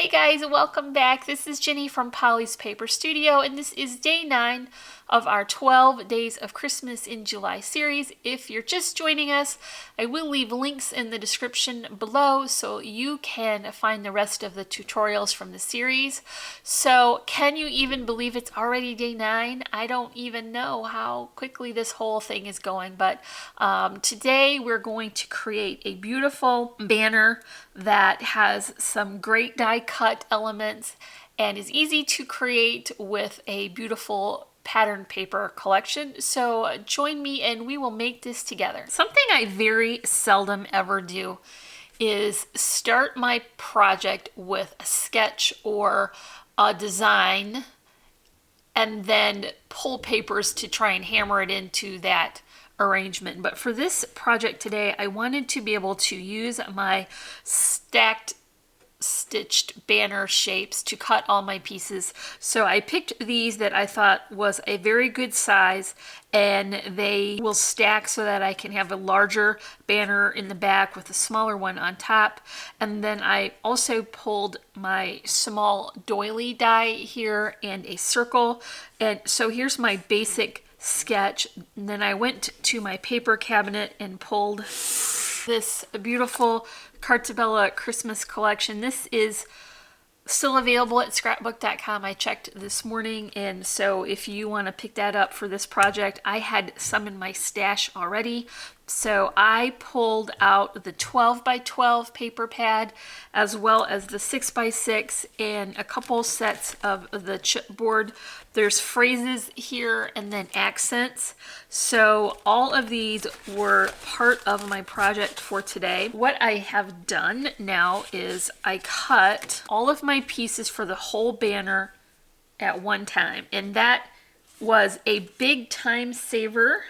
Hey guys, welcome back. This is Jenny from Polly's Paper Studio, and this is day 9 of our 12 Days of Christmas in July series. If you're just joining us, I will leave links in the description below so you can find the rest of the tutorials from the series. So can you even believe it's already day 9? I don't even know how quickly this whole thing is going, but today we're going to create a beautiful banner that has some great die cut elements and is easy to create with a beautiful pattern paper collection. So join me and we will make this together. Something I very seldom ever do is start my project with a sketch or a design and then pull papers to try and hammer it into that arrangement. But for this project today, I wanted to be able to use my stacked stitched banner shapes to cut all my pieces. So I picked these that I thought was a very good size, and they will stack so that I can have a larger banner in the back with a smaller one on top. And then I also pulled my small doily die here and a circle. And so here's my basic sketch. And then I went to my paper cabinet and pulled this beautiful Cartabella Christmas collection. This is still available at scrapbook.com. I checked this morning, and so if you want to pick that up for this project, I had some in my stash already. So I pulled out the 12 by 12 paper pad as well as the 6 by 6 and a couple sets of the chipboard. There's phrases here and then accents. So all of these were part of my project for today. What I have done now is I cut all of my pieces for the whole banner at one time, and that was a big time saver.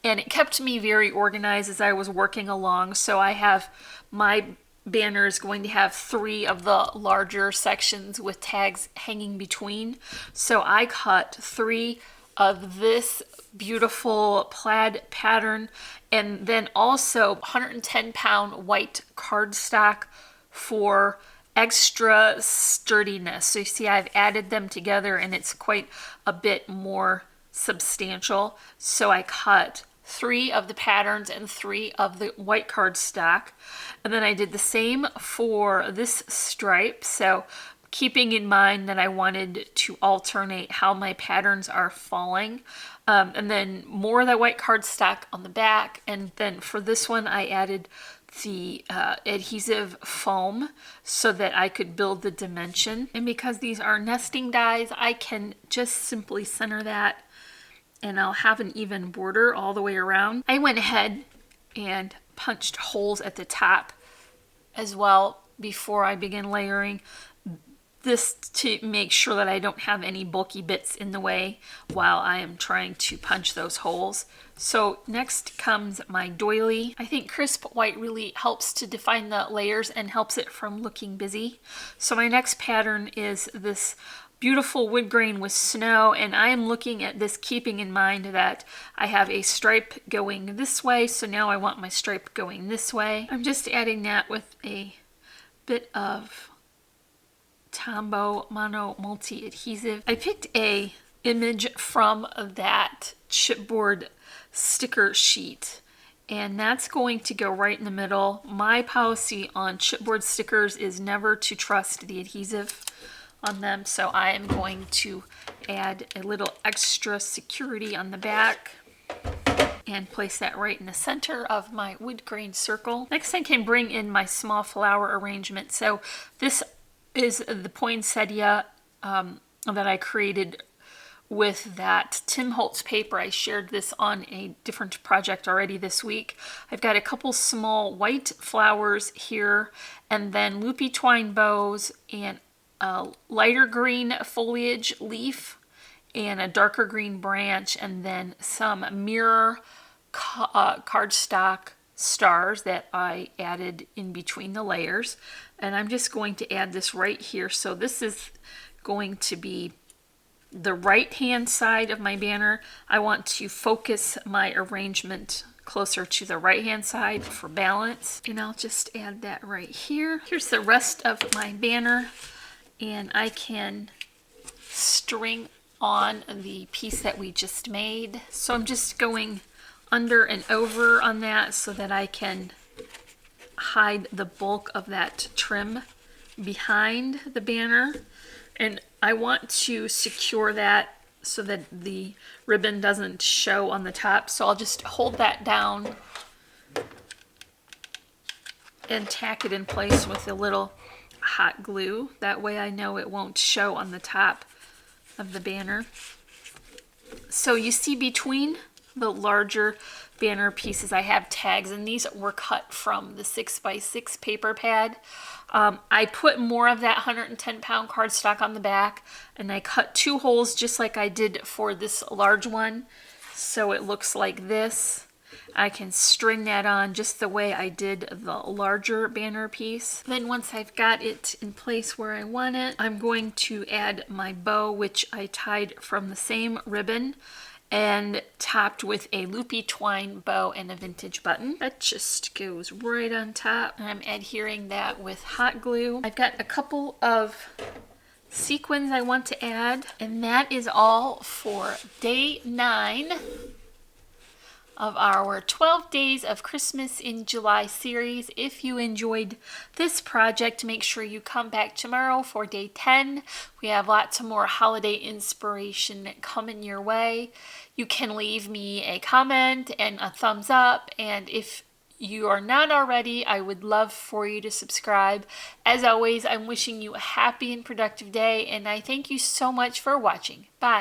And it kept me very organized as I was working along. So I have my banner is going to have 3 of the larger sections with tags hanging between. So I cut 3 of this beautiful plaid pattern, and then also 110-pound white cardstock for extra sturdiness. So you see I've added them together and it's quite a bit more substantial. So I cut 3 of the patterns and 3 of the white cardstock, and then I did the same for this stripe. So keeping in mind that I wanted to alternate how my patterns are falling, and then more of that white cardstock on the back. And then for this one I added the adhesive foam so that I could build the dimension. And because these are nesting dies, I can just simply center that and I'll have an even border all the way around. I went ahead and punched holes at the top as well before I begin layering this to make sure that I don't have any bulky bits in the way while I am trying to punch those holes. So next comes my doily. I think crisp white really helps to define the layers and helps it from looking busy. So my next pattern is this beautiful wood grain with snow, and I am looking at this keeping in mind that I have a stripe going this way, so now I want my stripe going this way. I'm just adding that with a bit of Tombow Mono Multi Adhesive. I picked a image from that chipboard sticker sheet, and that's going to go right in the middle. My policy on chipboard stickers is never to trust the adhesive on them, so I am going to add a little extra security on the back and place that right in the center of my wood grain circle. Next I can bring in my small flower arrangement. So this is the poinsettia that I created with that Tim Holtz paper. I shared this on a different project already this week. I've got a couple small white flowers here, and then loopy twine bows, and a lighter green foliage leaf, and a darker green branch, and then some mirror cardstock stars that I added in between the layers. And I'm just going to add this right here. So this is going to be the right hand side of my banner. I want to focus my arrangement closer to the right hand side for balance. And I'll just add that right here. Here's the rest of my banner, and I can string on the piece that we just made. So I'm just going under and over on that so that I can hide the bulk of that trim behind the banner. And I want to secure that so that the ribbon doesn't show on the top. So I'll just hold that down and tack it in place with a little hot glue. That way I know it won't show on the top of the banner. So you see between the larger banner pieces I have tags, and these were cut from the 6x6 paper pad. I put more of that 110-pound cardstock on the back, and I cut 2 holes just like I did for this large one, so it looks like this. I can string that on just the way I did the larger banner piece. Then once I've got it in place where I want it, I'm going to add my bow, which I tied from the same ribbon and topped with a loopy twine bow and a vintage button. That just goes right on top. And I'm adhering that with hot glue. I've got a couple of sequins I want to add, and that is all for day 9 of our 12 Days of Christmas in July series. If you enjoyed this project, make sure you come back tomorrow for day 10. We have lots of more holiday inspiration coming your way. You can leave me a comment and a thumbs up, and if you are not already, I would love for you to subscribe. As always, I'm wishing you a happy and productive day, and I thank you so much for watching. Bye.